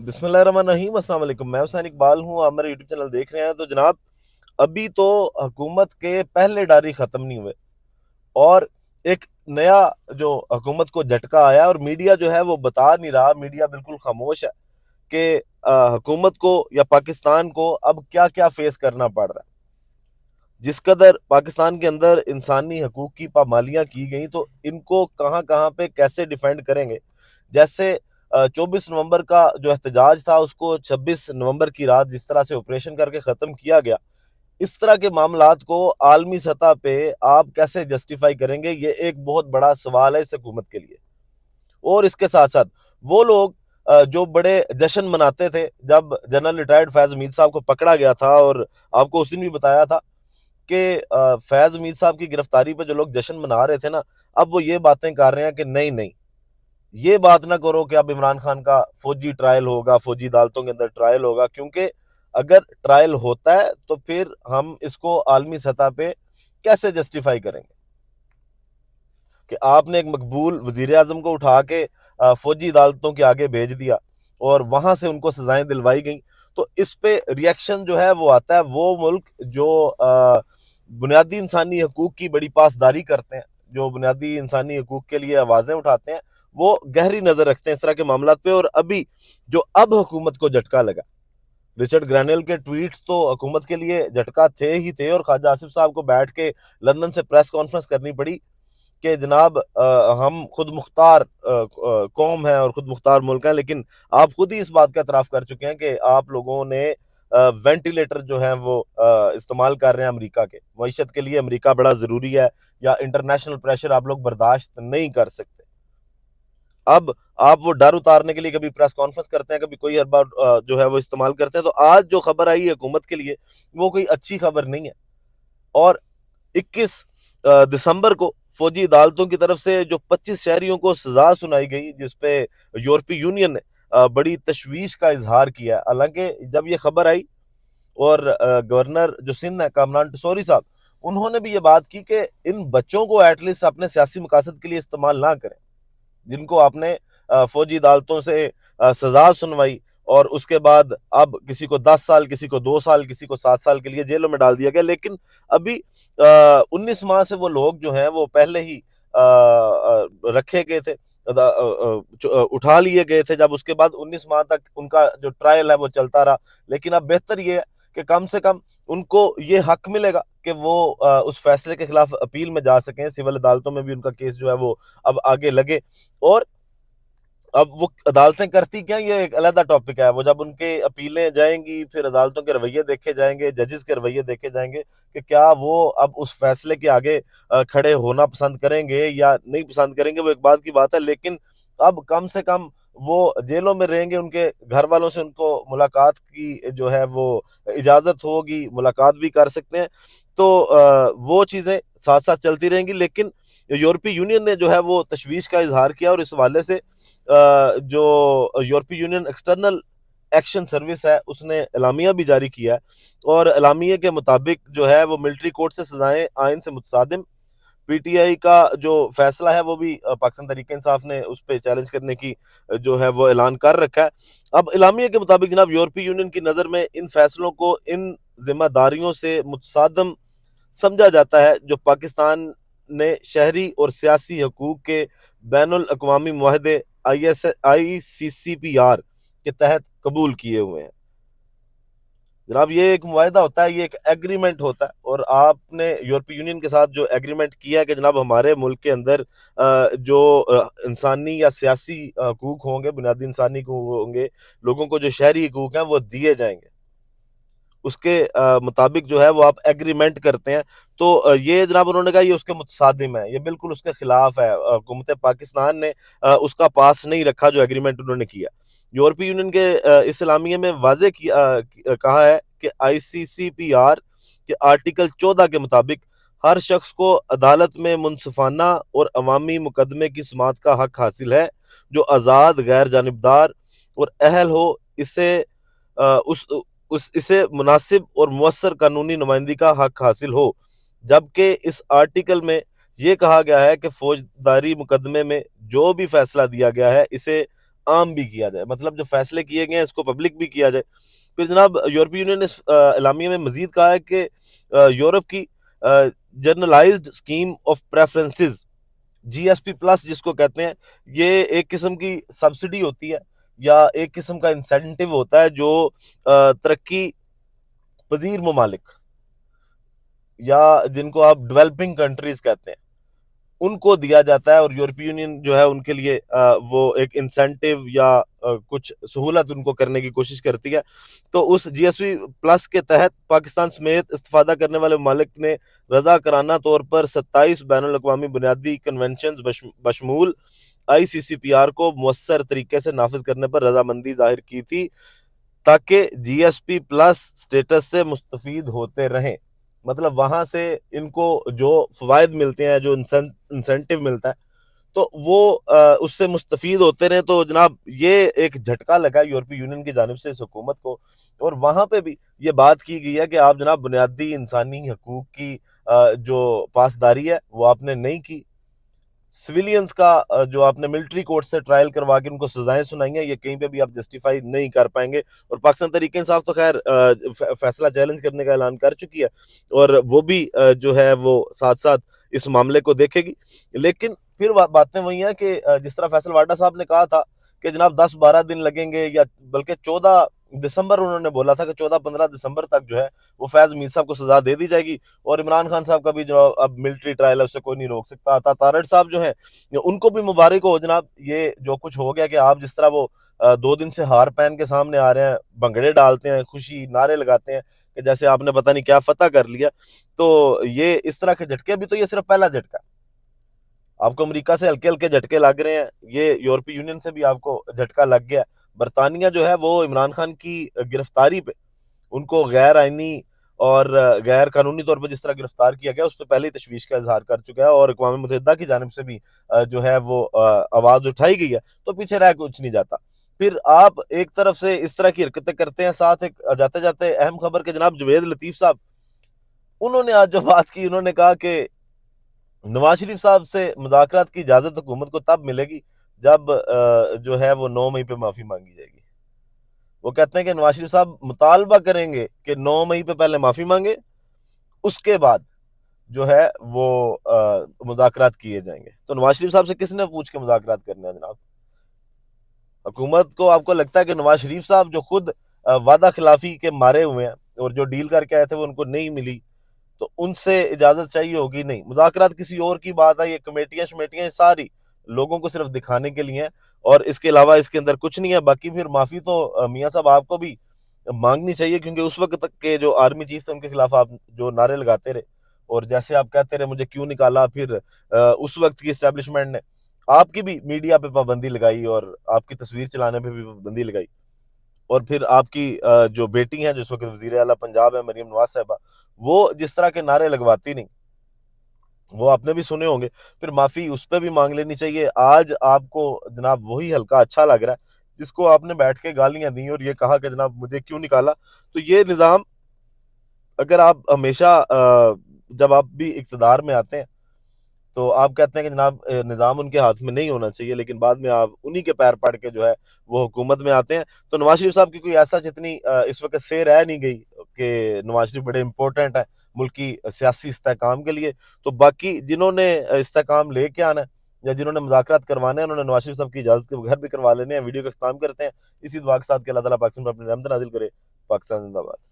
بسم اللہ الرحمن الرحیم، السلام علیکم۔ میں حسین اقبال ہوں، آپ میرا یوٹیوب چینل دیکھ رہے ہیں۔ تو جناب، ابھی تو حکومت کے پہلے ڈاری ختم نہیں ہوئے اور ایک نیا جو حکومت کو جھٹکا آیا، اور میڈیا جو ہے وہ بتا نہیں رہا، میڈیا بالکل خاموش ہے کہ حکومت کو یا پاکستان کو اب کیا کیا فیس کرنا پڑ رہا ہے۔ جس قدر پاکستان کے اندر انسانی حقوق کی پامالیاں کی گئیں، تو ان کو کہاں کہاں پہ کیسے ڈیفینڈ کریں گے۔ جیسے 24 نومبر کا جو احتجاج تھا، اس کو 26 نومبر کی رات جس طرح سے آپریشن کر کے ختم کیا گیا، اس طرح کے معاملات کو عالمی سطح پہ آپ کیسے جسٹیفائی کریں گے؟ یہ ایک بہت بڑا سوال ہے اس حکومت کے لیے۔ اور اس کے ساتھ ساتھ وہ لوگ جو بڑے جشن مناتے تھے جب جنرل ریٹائرڈ فیض حمید صاحب کو پکڑا گیا تھا، اور آپ کو اس دن بھی بتایا تھا کہ فیض حمید صاحب کی گرفتاری پہ جو لوگ جشن منا رہے تھے نا، اب وہ یہ باتیں کر رہے ہیں کہ نہیں نہیں، یہ بات نہ کرو کہ اب عمران خان کا فوجی ٹرائل ہوگا، فوجی عدالتوں کے اندر ٹرائل ہوگا، کیونکہ اگر ٹرائل ہوتا ہے تو پھر ہم اس کو عالمی سطح پہ کیسے جسٹیفائی کریں گے کہ آپ نے ایک مقبول وزیر اعظم کو اٹھا کے فوجی عدالتوں کے آگے بھیج دیا اور وہاں سے ان کو سزائیں دلوائی گئیں۔ تو اس پہ ریئیکشن جو ہے وہ آتا ہے۔ وہ ملک جو بنیادی انسانی حقوق کی بڑی پاسداری کرتے ہیں، جو بنیادی انسانی حقوق کے لیے آوازیں اٹھاتے ہیں، وہ گہری نظر رکھتے ہیں اس طرح کے معاملات پہ۔ اور ابھی جو اب حکومت کو جھٹکا لگا، رچرڈ گرینل کے ٹویٹس تو حکومت کے لیے جھٹکا تھے ہی تھے، اور خواجہ آصف صاحب کو بیٹھ کے لندن سے پریس کانفرنس کرنی پڑی کہ جناب ہم خود مختار قوم ہیں اور خود مختار ملک ہیں، لیکن آپ خود ہی اس بات کا اعتراف کر چکے ہیں کہ آپ لوگوں نے وینٹیلیٹر جو ہیں وہ استعمال کر رہے ہیں امریکہ کے۔ معیشت کے لیے امریکہ بڑا ضروری ہے، یا انٹرنیشنل پریشر آپ لوگ برداشت نہیں کر سکتے۔ اب آپ وہ ڈر اتارنے کے لیے کبھی پریس کانفرنس کرتے ہیں، کبھی کوئی حربہ جو ہے وہ استعمال کرتے ہیں۔ تو آج جو خبر آئی ہے حکومت کے لیے، وہ کوئی اچھی خبر نہیں ہے۔ اور 21 دسمبر کو فوجی عدالتوں کی طرف سے جو 25 شہریوں کو سزا سنائی گئی، جس پہ یورپی یونین نے بڑی تشویش کا اظہار کیا ہے۔ حالانکہ جب یہ خبر آئی، اور گورنر جو سندھ ہے کامران ٹسوری صاحب، انہوں نے بھی یہ بات کی کہ ان بچوں کو ایٹ لیسٹ اپنے سیاسی مقاصد کے لیے استعمال نہ کریں، جن کو آپ نے فوجی عدالتوں سے سزا سنوائی، اور اس کے بعد اب کسی کو 10 سال، کسی کو 2 سال، کسی کو 7 سال کے لیے جیلوں میں ڈال دیا گیا۔ لیکن ابھی 19 ماہ سے وہ لوگ جو ہیں وہ پہلے ہی رکھے گئے تھے، اٹھا لیے گئے تھے، جب اس کے بعد 19 ماہ تک ان کا جو ٹرائل ہے وہ چلتا رہا۔ لیکن اب بہتر یہ ہے کہ کم سے کم ان کو یہ حق ملے گا کہ وہ اس فیصلے کے خلاف اپیل میں جا سکیں، سول عدالتوں میں بھی ان کا کیس جو ہے وہ اب آگے لگے۔ اور اب وہ عدالتیں کرتی کیا، یہ ایک علیحدہ ٹاپک ہے۔ وہ جب ان کے اپیلیں جائیں گی، پھر عدالتوں کے رویے دیکھے جائیں گے، ججز کے رویے دیکھے جائیں گے کہ کیا وہ اب اس فیصلے کے آگے کھڑے ہونا پسند کریں گے یا نہیں پسند کریں گے، وہ ایک بات کی بات ہے۔ لیکن اب کم سے کم وہ جیلوں میں رہیں گے، ان کے گھر والوں سے ان کو ملاقات کی جو ہے وہ اجازت ہوگی، ملاقات بھی کر سکتے ہیں۔ تو وہ چیزیں ساتھ ساتھ چلتی رہیں گی۔ لیکن یورپی یونین نے جو ہے وہ تشویش کا اظہار کیا، اور اس حوالے سے جو یورپی یونین ایکسٹرنل ایکشن سروس ہے، اس نے اعلامیہ بھی جاری کیا ہے، اور اعلامیہ کے مطابق جو ہے وہ ملٹری کورٹ سے سزائیں آئین سے متصادم۔ پی ٹی آئی کا جو فیصلہ ہے وہ بھی پاکستان تحریک انصاف نے اس پہ چیلنج کرنے کی جو ہے وہ اعلان کر رکھا ہے۔ اب اعلامیہ کے مطابق جناب، یورپی یونین کی نظر میں ان فیصلوں کو ان ذمہ داریوں سے متصادم سمجھا جاتا ہے جو پاکستان نے شہری اور سیاسی حقوق کے بین الاقوامی معاہدے آئی سی سی پی آر کے تحت قبول کیے ہوئے ہیں۔ جناب، یہ ایک معاہدہ ہوتا ہے، یہ ایک ایگریمنٹ ہوتا ہے، اور آپ نے یورپی یونین کے ساتھ جو ایگریمنٹ کیا ہے کہ جناب ہمارے ملک کے اندر جو انسانی یا سیاسی حقوق ہوں گے، بنیادی انسانی حقوق ہوں گے، لوگوں کو جو شہری حقوق ہیں وہ دیے جائیں گے، اس کے مطابق جو ہے وہ آپ ایگریمنٹ کرتے ہیں۔ تو یہ جناب انہوں نے کہا یہ اس کے متصادم ہے، یہ بالکل اس کے خلاف ہے۔ حکومت پاکستان نے اس کا پاس نہیں رکھا جو ایگریمنٹ انہوں نے کیا۔ یورپی یونین کے اس اعلامیے میں واضح کہا ہے کہ آئی سی سی پی آر کے آرٹیکل 14 کے مطابق ہر شخص کو عدالت میں منصفانہ اور عوامی مقدمے کی سماعت کا حق حاصل ہے، جو آزاد، غیر جانبدار اور اہل ہو اسے مناسب اور مؤثر قانونی نمائندگی کا حق حاصل ہو۔ جبکہ اس آرٹیکل میں یہ کہا گیا ہے کہ فوجداری مقدمے میں جو بھی فیصلہ دیا گیا ہے، اسے عام بھی کیا جائے، مطلب جو فیصلے کیے گئے ہیں اس کو پبلک بھی کیا جائے۔ پھر جناب یورپی یونین نے اس اعلامیہ میں مزید کہا ہے کہ یورپ کی generalised scheme of preferences G S P plus جس کو کہتے ہیں، یہ ایک قسم کی سبسڈی ہوتی ہے یا ایک قسم کا انسینٹیو ہوتا ہے جو ترقی پذیر ممالک یا جن کو آپ ڈیولپنگ کنٹریز کہتے ہیں ان کو دیا جاتا ہے، اور یورپی یونین جو ہے ان کے لیے وہ ایک انسینٹیو یا کچھ سہولت ان کو کرنے کی کوشش کرتی ہے۔ تو اس جی ایس پی پلس کے تحت پاکستان سمیت استفادہ کرنے والے ممالک نے رضا کرانہ طور پر 27 بین الاقوامی بنیادی کنونشنز بشمول آئی سی سی پی آر کو مؤثر طریقے سے نافذ کرنے پر رضامندی ظاہر کی تھی تاکہ جی ایس پی پلس سٹیٹس سے مستفید ہوتے رہیں۔ مطلب وہاں سے ان کو جو فوائد ملتے ہیں، جو انسینٹیو ملتا ہے، تو وہ اس سے مستفید ہوتے رہیں۔ تو جناب یہ ایک جھٹکا لگا یورپی یونین کی جانب سے اس حکومت کو، اور وہاں پہ بھی یہ بات کی گئی ہے کہ آپ جناب بنیادی انسانی حقوق کی جو پاسداری ہے وہ آپ نے نہیں کی، سویلینز کا جو آپ نے ملٹری کورٹ سے ٹرائل کروا کے ان کو سزائیں سنائی ہیں، یہ کہیں پہ بھی آپ جسٹیفائی نہیں کر پائیں گے۔ اور پاکستان تحریک انصاف تو خیر فیصلہ چیلنج کرنے کا اعلان کر چکی ہے، اور وہ بھی جو ہے وہ ساتھ ساتھ اس معاملے کو دیکھے گی۔ لیکن پھر باتیں وہی ہیں کہ جس طرح فیصل واڈا صاحب نے کہا تھا کہ جناب 10-12 دن لگیں گے، یا بلکہ 14 دسمبر انہوں نے بولا تھا کہ 14-15 دسمبر تک جو ہے وہ فیض میر صاحب کو سزا دے دی جائے گی، اور عمران خان صاحب کا بھی جو اب ملٹری ٹرائل ہے اس سے کوئی نہیں روک سکتا۔ عطا تارڑ صاحب جو ہیں ان کو بھی مبارک ہو جناب، یہ جو کچھ ہو گیا کہ آپ جس طرح وہ 2 دن سے ہار پہن کے سامنے آ رہے ہیں، بھنگڑے ڈالتے ہیں، خوشی نعرے لگاتے ہیں کہ جیسے آپ نے پتہ نہیں کیا فتح کر لیا، تو یہ اس طرح کے جھٹکے بھی تو یہ صرف پہلا جھٹکا ہے۔ آپ کو امریکہ سے ہلکے ہلکے جھٹکے لگ رہے ہیں، یہ یورپی یونین سے بھی آپ کو جھٹکا لگ گیا۔ برطانیہ جو ہے وہ عمران خان کی گرفتاری پہ ان کو غیر آئینی اور غیر قانونی طور پہ جس طرح گرفتار کیا گیا اس پہ پہلے ہی تشویش کا اظہار کر چکا ہے، اور اقوام متحدہ کی جانب سے بھی جو ہے وہ آواز اٹھائی گئی ہے، تو پیچھے رہ کچھ نہیں جاتا۔ پھر آپ ایک طرف سے اس طرح کی حرکتیں کرتے ہیں، ساتھ ایک جاتے جاتے اہم خبر کہ جناب جوید لطیف صاحب انہوں نے آج جو بات کی، انہوں نے کہا کہ نواز شریف صاحب سے مذاکرات کی اجازت حکومت کو تب ملے گی جب جو ہے وہ 9 مئی پہ معافی مانگی جائے گی۔ وہ کہتے ہیں کہ نواز شریف صاحب مطالبہ کریں گے کہ 9 مئی پہ پہلے معافی مانگے، اس کے بعد جو ہے وہ مذاکرات کیے جائیں گے۔ تو نواز شریف صاحب سے کس نے پوچھ کے مذاکرات کرنے ہیں جناب؟ حکومت کو آپ کو لگتا ہے کہ نواز شریف صاحب جو خود وعدہ خلافی کے مارے ہوئے ہیں اور جو ڈیل کر کے آئے تھے وہ ان کو نہیں ملی، تو ان سے اجازت چاہیے ہوگی؟ نہیں، مذاکرات کسی اور کی بات ہے، یہ کمیٹیاں ساری لوگوں کو صرف دکھانے کے لیے ہیں، اور اس کے علاوہ اس کے اندر کچھ نہیں ہے۔ باقی پھر معافی تو میاں صاحب آپ کو بھی مانگنی چاہیے، کیونکہ اس وقت تک کے جو آرمی چیف تھے ان کے خلاف آپ جو نعرے لگاتے رہے، اور جیسے آپ کہتے رہے مجھے کیوں نکالا، پھر اس وقت کی اسٹیبلشمنٹ نے آپ کی بھی میڈیا پہ پابندی لگائی اور آپ کی تصویر چلانے پہ بھی پابندی لگائی، اور پھر آپ کی جو بیٹی ہیں جو اس وقت وزیر اعلیٰ پنجاب ہے مریم نواز صاحبہ، وہ جس طرح کے نعرے لگواتی نہیں، وہ آپ نے بھی سنے ہوں گے، پھر معافی اس پہ بھی مانگ لینی چاہیے۔ آج آپ کو جناب وہی حلقہ اچھا لگ رہا ہے جس کو آپ نے بیٹھ کے گالیاں دیں اور یہ کہا کہ جناب مجھے کیوں نکالا۔ تو یہ نظام اگر آپ ہمیشہ جب آپ بھی اقتدار میں آتے ہیں تو آپ کہتے ہیں کہ جناب نظام ان کے ہاتھ میں نہیں ہونا چاہیے، لیکن بعد میں آپ انہی کے پیر پڑ کے جو ہے وہ حکومت میں آتے ہیں۔ تو نواز شریف صاحب کی کوئی ایسا جتنی اس وقت سے رہ نہیں گئی کہ نواز شریف بڑے امپورٹنٹ ہیں ملکی سیاسی استحکام کے لیے، تو باقی جنہوں نے استحکام لے کے آنا ہے یا جنہوں نے مذاکرات کروانے ہیں انہوں نے نواز شریف صاحب کی اجازت کے بغیر بھی کروا لینے ہیں۔ ویڈیو کا اختتام کرتے ہیں اسی دعا کے ساتھ کہ اللہ تعالیٰ پاکستان پر اپنی رحمت نازل کرے۔ پاکستان زندہ باد۔